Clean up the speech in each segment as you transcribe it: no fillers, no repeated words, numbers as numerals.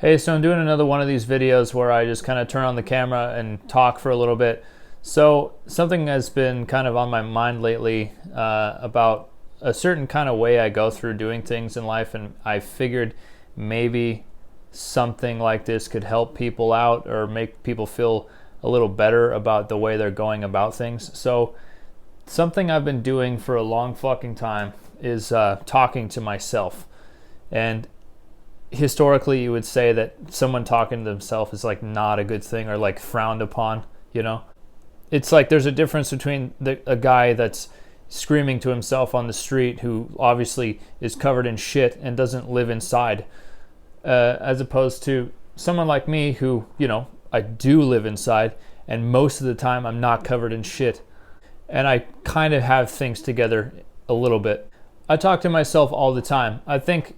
Hey, so I'm doing another one of these videos where I just kind of turn on the camera and talk for a little bit. So something has been kind of on my mind lately about a certain kind of way I go through doing things in life, and I figured maybe something like this could help people out or make people feel a little better about the way they're going about things. So something I've been doing for a long fucking time is talking to myself. And historically you would say that someone talking to themselves is like not a good thing or like frowned upon, you know? It's like there's a difference between a guy that's screaming to himself on the street who obviously is covered in shit and doesn't live inside, as opposed to someone like me who, you know, I do live inside and most of the time I'm not covered in shit. And I kind of have things together a little bit. I talk to myself all the time. I think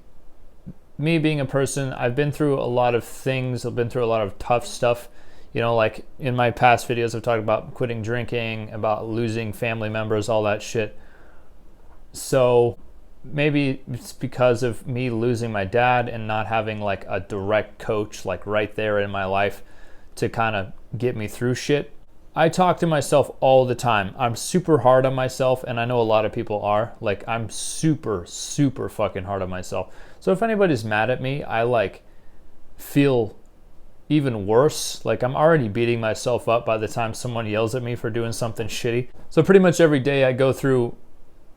me being a person, I've been through a lot of things. I've been through a lot of tough stuff. You know, like in my past videos, I've talked about quitting drinking, about losing family members, all that shit. So maybe it's because of me losing my dad and not having like a direct coach like right there in my life to kind of get me through shit. I talk to myself all the time. I'm super hard on myself, and I know a lot of people are. Like, I'm super, super fucking hard on myself. So if anybody's mad at me, I like feel even worse. Like, I'm already beating myself up by the time someone yells at me for doing something shitty. So pretty much every day I go through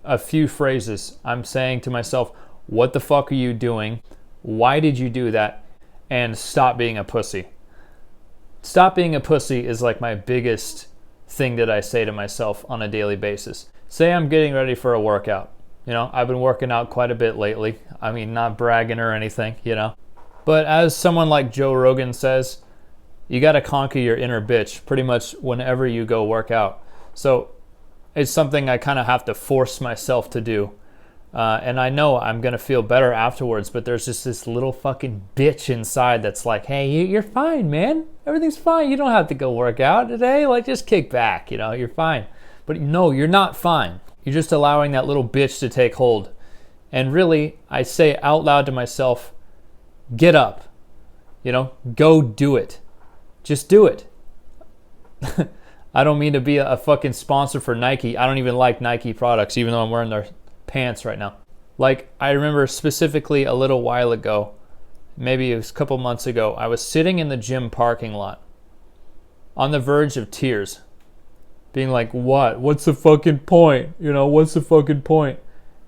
a few phrases. I'm saying to myself, what the fuck are you doing? Why did you do that? And stop being a pussy. Stop being a pussy is like my biggest thing that I say to myself on a daily basis. Say I'm getting ready for a workout. You know, I've been working out quite a bit lately. I mean, not bragging or anything, you know. But as someone like Joe Rogan says, you got to conquer your inner bitch pretty much whenever you go work out. So it's something I kind of have to force myself to do. And I know I'm going to feel better afterwards, but there's just this little fucking bitch inside that's like, hey, you're fine, man. Everything's fine. You don't have to go work out today. Like, just kick back, you know, you're fine. But no, you're not fine. You're just allowing that little bitch to take hold. And really, I say out loud to myself, get up, you know, go do it. Just do it. I don't mean to be a fucking sponsor for Nike. I don't even like Nike products, even though I'm wearing their pants right now. Like, I remember specifically a little while ago, maybe it was a couple months ago, I was sitting in the gym parking lot on the verge of tears, being like, what's the fucking point? You know, what's the fucking point?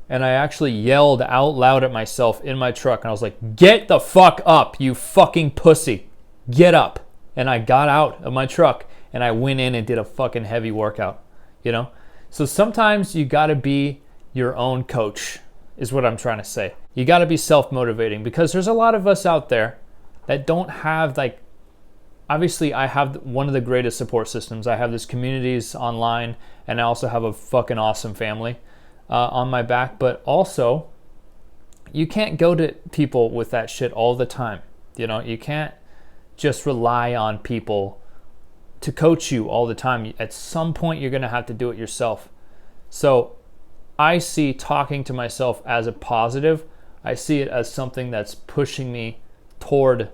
And I actually yelled out loud at myself in my truck, and I was like, get the fuck up, you fucking pussy. Get up. And I got out of my truck and I went in and did a fucking heavy workout, you know? So sometimes you gotta be your own coach, is what I'm trying to say. You got to be self-motivating, because there's a lot of us out there that don't have, like, obviously I have one of the greatest support systems. I have this communities online, and I also have a fucking awesome family on my back. But also, you can't go to people with that shit all the time. You know, you can't just rely on people to coach you all the time. At some point, you're going to have to do it yourself. So I see talking to myself as a positive. I see it as something that's pushing me toward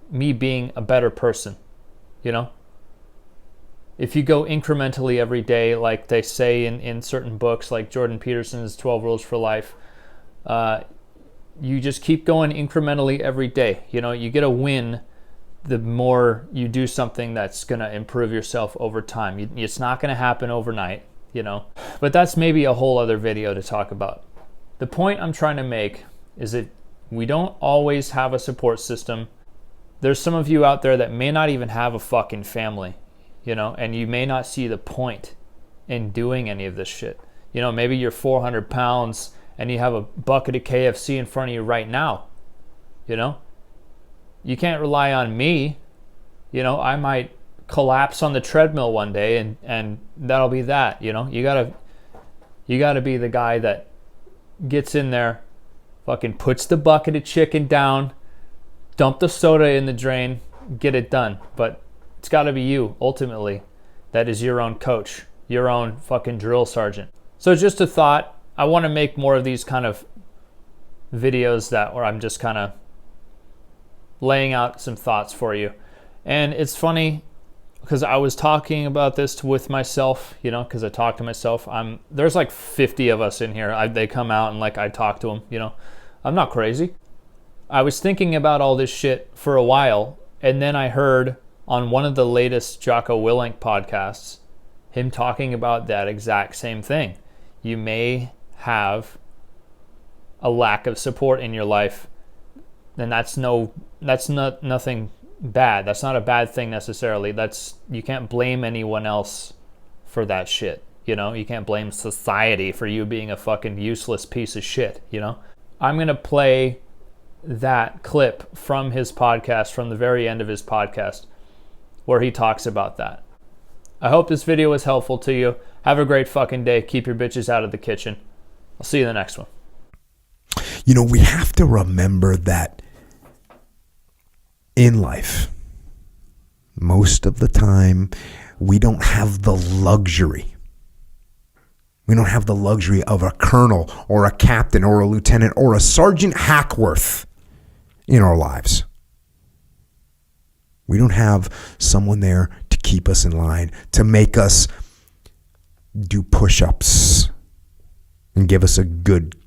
me being a better person, you know? If you go incrementally every day, like they say in certain books, like Jordan Peterson's 12 Rules for Life, you just keep going incrementally every day. You know, you get a win the more you do something that's going to improve yourself over time. It's not going to happen overnight, you know, but that's maybe a whole other video to talk about. The point I'm trying to make is that we don't always have a support system. There's some of you out there that may not even have a fucking family, you know, and you may not see the point in doing any of this shit. You know, maybe you're 400 pounds and you have a bucket of KFC in front of you right now, you know. You can't rely on me. You know, I might collapse on the treadmill one day and that'll be that, you know. You gotta be the guy that gets in there, fucking puts the bucket of chicken down, dump the soda in the drain, get it done. But it's gotta be you, ultimately, that is your own coach, your own fucking drill sergeant. So just a thought, I want to make more of these kind of videos where I'm just kind of laying out some thoughts for you. And it's funny because I was talking about this with myself, because I talk to myself. There's like 50 of us in here. They come out and like I talk to them, I'm not crazy. I was thinking about all this shit for a while, and then I heard on one of the latest Jocko Willink podcasts him talking about that exact same thing. You may have a lack of support in your life, and that's not nothing bad. That's not a bad thing necessarily. You can't blame anyone else for that shit. You can't blame society for you being a fucking useless piece of shit. I'm gonna play that clip from his podcast, from the very end of his podcast, where he talks about that. I hope this video was helpful to you. Have a great fucking day. Keep your bitches out of the kitchen. I'll see you in the next one. We have to remember that in life, most of the time, we don't have the luxury. We don't have the luxury of a colonel or a captain or a lieutenant or a Sergeant Hackworth in our lives. We don't have someone there to keep us in line, to make us do push-ups and give us a good,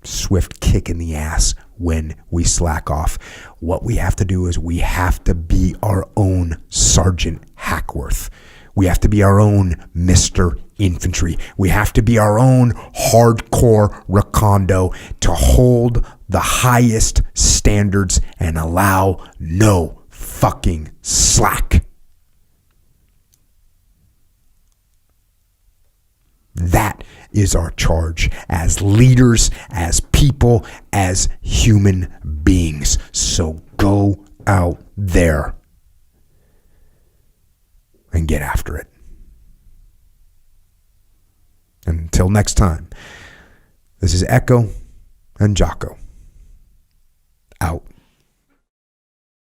swift kick in the ass when we slack off. What we have to do is we have to be our own Sergeant Hackworth. We have to be our own Mr. Infantry. We have to be our own hardcore recondo to hold the highest standards and allow no fucking slack. That is our charge as leaders, as people, as human beings. So go out there and get after it. Until next time, this is Echo and Jocko. Out.